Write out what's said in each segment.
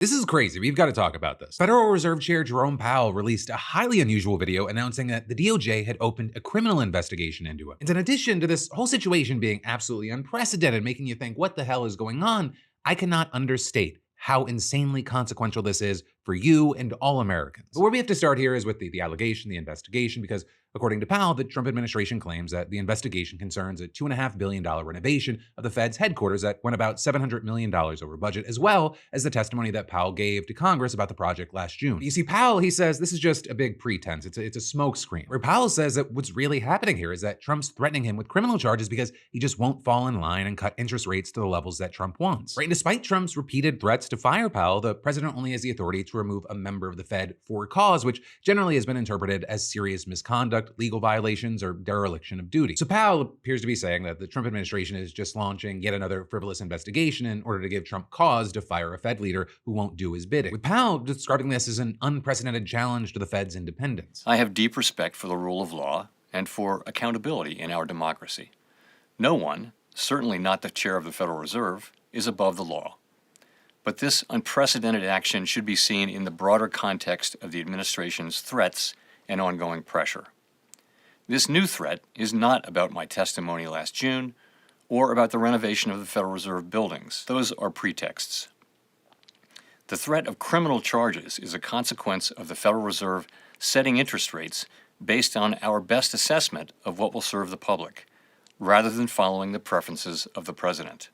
This is crazy. We've got to talk about this. Federal Reserve Chair Jerome Powell released a highly unusual video announcing that the DOJ had opened a criminal investigation into him. And in addition to this whole situation being absolutely unprecedented, making you think, what the hell is going on? I cannot understate how insanely consequential this is for you and all Americans. But where we have to start here is with the allegation, the investigation, because according to Powell, the Trump administration claims that the investigation concerns a $2.5 billion renovation of the Fed's headquarters that went about $700 million over budget, as well as the testimony that Powell gave to Congress about the project last June. You see, Powell, he says this is just a big pretense. It's a smokescreen. Where Powell says that what's really happening here is that Trump's threatening him with criminal charges because he just won't fall in line and cut interest rates to the levels that Trump wants. Right? And despite Trump's repeated threats to fire Powell, the president only has the authority to remove a member of the Fed for cause, which generally has been interpreted as serious misconduct, legal violations, or dereliction of duty. So Powell appears to be saying that the Trump administration is just launching yet another frivolous investigation in order to give Trump cause to fire a Fed leader who won't do his bidding, with Powell describing this as an unprecedented challenge to the Fed's independence. I have deep respect for the rule of law and for accountability in our democracy. No one, certainly not the chair of the Federal Reserve, is above the law. But this unprecedented action should be seen in the broader context of the administration's threats and ongoing pressure. This new threat is not about my testimony last June or about the renovation of the Federal Reserve buildings. Those are pretexts. The threat of criminal charges is a consequence of the Federal Reserve setting interest rates based on our best assessment of what will serve the public, rather than following the preferences of the president.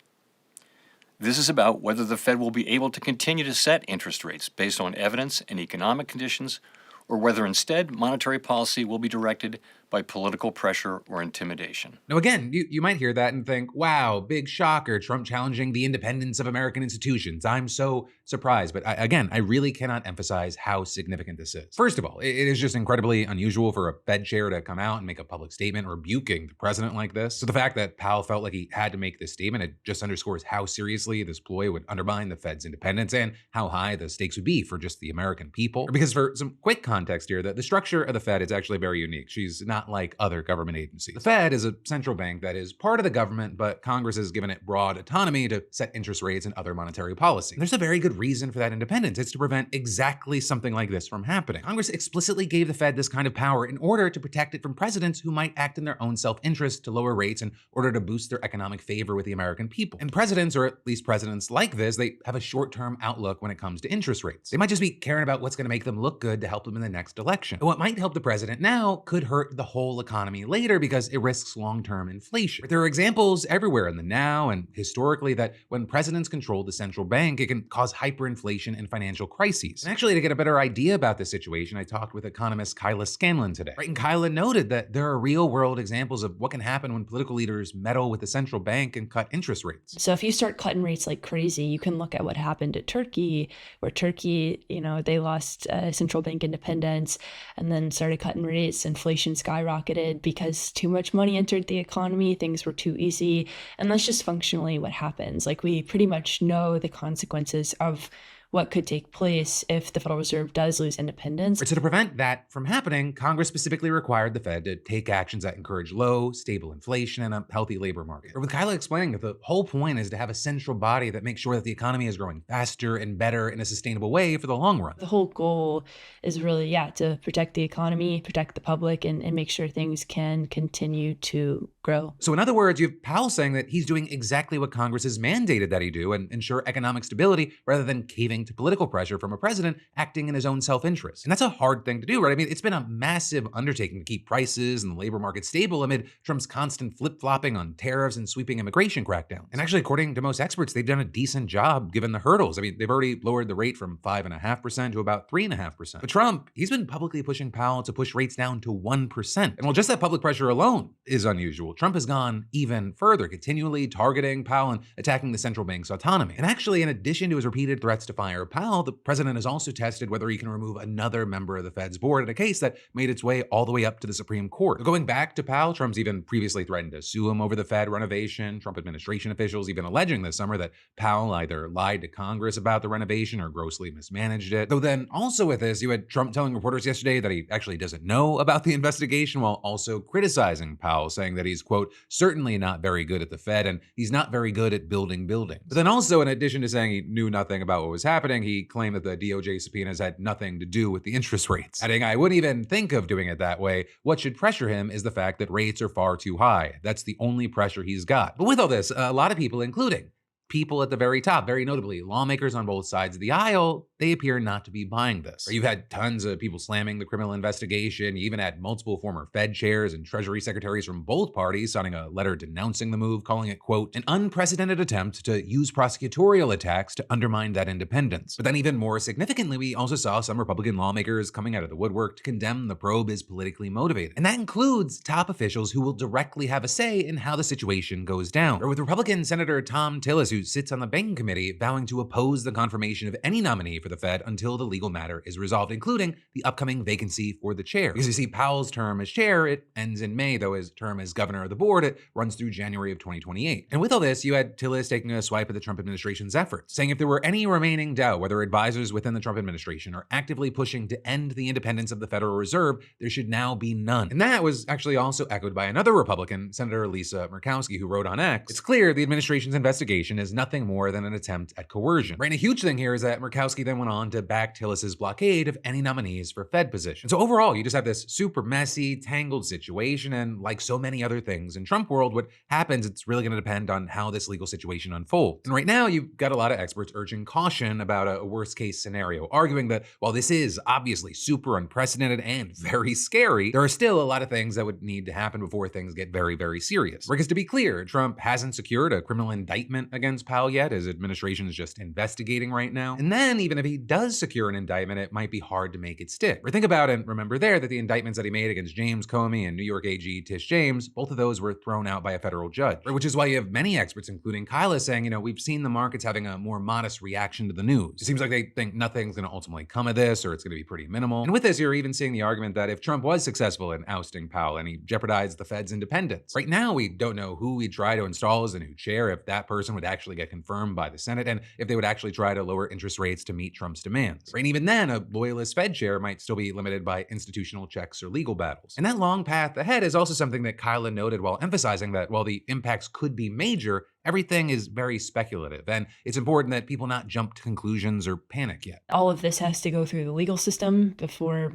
This is about whether the Fed will be able to continue to set interest rates based on evidence and economic conditions, or whether instead monetary policy will be directed by political pressure or intimidation. Now again, you might hear that and think, wow, big shocker, Trump challenging the independence of American institutions. I'm so surprised. But I really cannot emphasize how significant this is. First of all, it is just incredibly unusual for a Fed chair to come out and make a public statement rebuking the president like this. So the fact that Powell felt like he had to make this statement, it just underscores how seriously this ploy would undermine the Fed's independence and how high the stakes would be for just the American people. Because for some quick context here, the structure of the Fed is actually very unique. She's not like other government agencies. The Fed is a central bank that is part of the government, but Congress has given it broad autonomy to set interest rates and other monetary policy. And there's a very good reason for that independence. It's to prevent exactly something like this from happening. Congress explicitly gave the Fed this kind of power in order to protect it from presidents who might act in their own self-interest to lower rates in order to boost their economic favor with the American people. And presidents, or at least presidents like this, they have a short-term outlook when it comes to interest rates. They might just be caring about what's going to make them look good to help them in the next election. And what might help the president now could hurt the whole economy later because it risks long-term inflation. But there are examples everywhere in the now and historically that when presidents control the central bank, it can cause hyperinflation and financial crises. And actually, to get a better idea about this situation, I talked with economist Kyla Scanlon today. Right, and Kyla noted that there are real-world examples of what can happen when political leaders meddle with the central bank and cut interest rates. So if you start cutting rates like crazy, you can look at what happened to Turkey, where Turkey, they lost central bank independence and then started cutting rates. Inflation skyrocketed because too much money entered the economy. Things were too easy. And that's just functionally what happens. Like, we pretty much know the consequences of what could take place if the Federal Reserve does lose independence. So to prevent that from happening, Congress specifically required the Fed to take actions that encourage low, stable inflation and a healthy labor market. Or with Kyla explaining that the whole point is to have a central body that makes sure that the economy is growing faster and better in a sustainable way for the long run. The whole goal is really, to protect the economy, protect the public, and make sure things can continue to grow. So in other words, you have Powell saying that he's doing exactly what Congress has mandated that he do and ensure economic stability rather than caving to political pressure from a president acting in his own self-interest. And that's a hard thing to do, right? I mean, it's been a massive undertaking to keep prices and the labor market stable amid Trump's constant flip-flopping on tariffs and sweeping immigration crackdowns. And actually, according to most experts, they've done a decent job given the hurdles. I mean, they've already lowered the rate from 5.5% to about 3.5%. But Trump, he's been publicly pushing Powell to push rates down to 1%. And while just that public pressure alone is unusual, Trump has gone even further, continually targeting Powell and attacking the central bank's autonomy. And actually, in addition to his repeated threats to fire Powell, the president has also tested whether he can remove another member of the Fed's board in a case that made its way all the way up to the Supreme Court. Going back to Powell, Trump's even previously threatened to sue him over the Fed renovation. Trump administration officials even alleging this summer that Powell either lied to Congress about the renovation or grossly mismanaged it. Though then also with this, you had Trump telling reporters yesterday that he actually doesn't know about the investigation while also criticizing Powell, saying that he's, quote, certainly not very good at the Fed and he's not very good at building buildings. But then also, in addition to saying he knew nothing about what was happening, happening, he claimed that the DOJ subpoenas had nothing to do with the interest rates, adding, "I wouldn't even think of doing it that way. What should pressure him is the fact that rates are far too high. That's the only pressure he's got." But with all this, a lot of people, including people at the very top, very notably lawmakers on both sides of the aisle, they appear not to be buying this. You've had tons of people slamming the criminal investigation. You even had multiple former Fed chairs and Treasury secretaries from both parties signing a letter denouncing the move, calling it, quote, "an unprecedented attempt to use prosecutorial attacks to undermine that independence." But then even more significantly, we also saw some Republican lawmakers coming out of the woodwork to condemn the probe as politically motivated. And that includes top officials who will directly have a say in how the situation goes down. Or with Republican Senator Tom Tillis, who sits on the Banking Committee, vowing to oppose the confirmation of any nominee for the Fed until the legal matter is resolved, including the upcoming vacancy for the chair. Because you see, Powell's term as chair, it ends in May, though his term as governor of the board, it runs through January of 2028. And with all this, you had Tillis taking a swipe at the Trump administration's efforts, saying if there were any remaining doubt whether advisors within the Trump administration are actively pushing to end the independence of the Federal Reserve, there should now be none. And that was actually also echoed by another Republican, Senator Lisa Murkowski, who wrote on X, "It's clear the administration's investigation is nothing more than an attempt at coercion." Right, and a huge thing here is that Murkowski then went on to back Tillis's blockade of any nominees for Fed positions. So overall, you just have this super messy, tangled situation, and like so many other things in Trump world, what happens, it's really going to depend on how this legal situation unfolds. And right now, you've got a lot of experts urging caution about a worst-case scenario, arguing that while this is obviously super unprecedented and very scary, there are still a lot of things that would need to happen before things get very, very serious. Because to be clear, Trump hasn't secured a criminal indictment against Powell yet. His administration is just investigating right now. And then even if he does secure an indictment, it might be hard to make it stick. Or think about and remember there that the indictments that he made against James Comey and New York AG Tish James, both of those were thrown out by a federal judge. Which is why you have many experts, including Kyla, saying, we've seen the markets having a more modest reaction to the news. It seems like they think nothing's going to ultimately come of this, or it's going to be pretty minimal. And with this, you're even seeing the argument that if Trump was successful in ousting Powell and he jeopardized the Fed's independence, right now we don't know who he'd try to install as the new chair, if that person would actually get confirmed by the Senate, and if they would actually try to lower interest rates to meet Trump's demands. Right? And even then, a loyalist Fed chair might still be limited by institutional checks or legal battles. And that long path ahead is also something that Kyla noted while emphasizing that while the impacts could be major, everything is very speculative, and it's important that people not jump to conclusions or panic yet. All of this has to go through the legal system before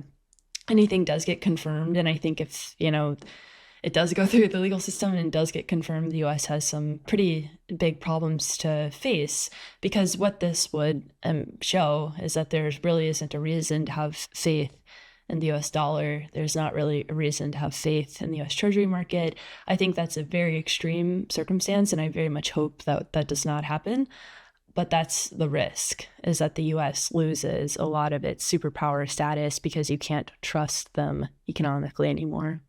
anything does get confirmed, and I think if, it does go through the legal system and does get confirmed, the U.S. has some pretty big problems to face, because what this would show is that there really isn't a reason to have faith in the U.S. dollar. There's not really a reason to have faith in the U.S. Treasury market. I think that's a very extreme circumstance, and I very much hope that that does not happen. But that's the risk, is that the U.S. loses a lot of its superpower status because you can't trust them economically anymore.